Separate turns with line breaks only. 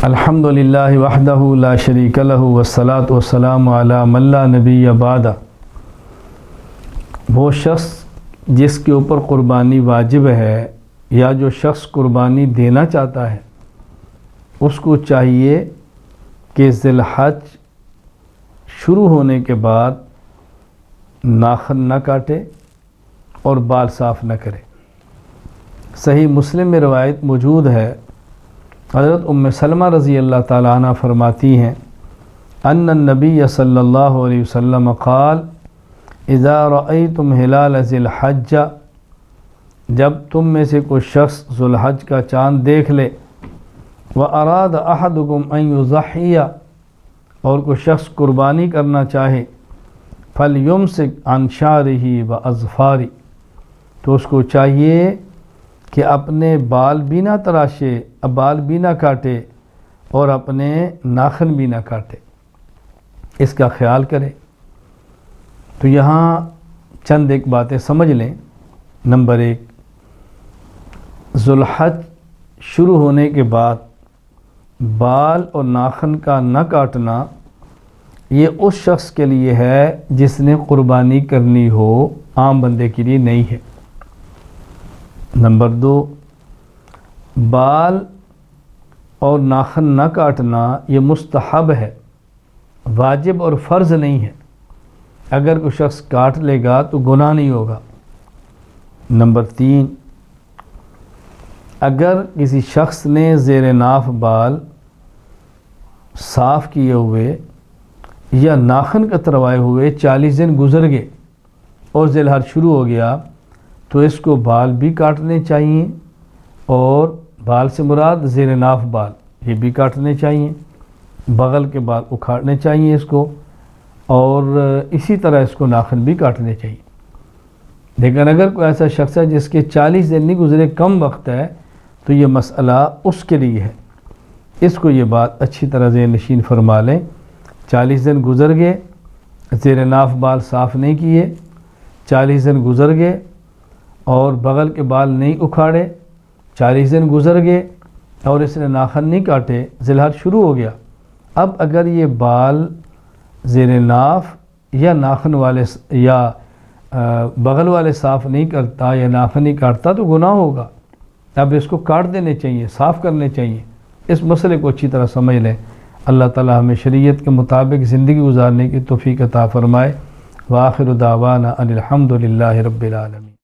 الحمدللہ وحدہ لا شریک لہ والصلاۃ والسلام علی من لا نبی بعد۔ وہ شخص جس کے اوپر قربانی واجب ہے یا جو شخص قربانی دینا چاہتا ہے اس کو چاہیے کہ ذی الحج شروع ہونے کے بعد ناخن نہ کاٹے اور بال صاف نہ کرے۔ صحیح مسلم میں روایت موجود ہے، حضرت سلمہ رضی اللہ تعالیٰ عنہ فرماتی ہیں ان النبی صلی اللہ علیہ وسلم قال اذا رأیتم ہلال ذی الحج، جب تم میں سے کوئی شخص ذو الحج کا چاند دیکھ لے، واراد احدکم ان یضحی، اور کوئی شخص قربانی کرنا چاہے، فلیمسک عن شعرہ واظفارہ، تو اس کو چاہیے کہ اپنے بال بھی نہ تراشے، بال بھی نہ کاٹے اور اپنے ناخن بھی نہ کاٹے، اس کا خیال کرے۔ تو یہاں چند ایک باتیں سمجھ لیں۔ نمبر 1، ذو الحج شروع ہونے کے بعد بال اور ناخن کا نہ کاٹنا یہ اس شخص کے لیے ہے جس نے قربانی کرنی ہو، عام بندے کے لیے نہیں ہے۔ نمبر 2، بال اور ناخن نہ کاٹنا یہ مستحب ہے، واجب اور فرض نہیں ہے۔ اگر کوئی شخص کاٹ لے گا تو گناہ نہیں ہوگا۔ نمبر 3، اگر کسی شخص نے زیر ناف بال صاف کیے ہوئے یا ناخن کتروائے ہوئے 40 دن گزر گئے اور ذی الحج شروع ہو گیا تو اس کو بال بھی کاٹنے چاہیے، اور بال سے مراد زیر ناف بال یہ بھی کاٹنے چاہیے، بغل کے بال اکھاڑنے چاہیے اس کو، اور اسی طرح اس کو ناخن بھی کاٹنے چاہیے۔ لیکن اگر کوئی ایسا شخص ہے جس کے 40 دن نہیں گزرے، کم وقت ہے، تو یہ مسئلہ اس کے لیے ہے۔ اس کو یہ بات اچھی طرح ذہن نشین فرما لیں۔ 40 دن گزر گئے، زیر ناف بال صاف نہیں کیے، 40 دن گزر گئے اور بغل کے بال نہیں اکھاڑے، 40 دن گزر گئے اور اس نے ناخن نہیں کاٹے، ذی الحج شروع ہو گیا۔ اب اگر یہ بال زیر ناف یا ناخن والے یا بغل والے صاف نہیں کرتا یا ناخن نہیں کاٹتا تو گناہ ہوگا۔ اب اس کو کاٹ دینے چاہیے، صاف کرنے چاہیے۔ اس مسئلے کو اچھی طرح سمجھ لیں۔ اللہ تعالی ہمیں شریعت کے مطابق زندگی گزارنے کی توفیق عطا فرمائے۔ وآخر دعوانا ان الحمد للہ رب العالمین۔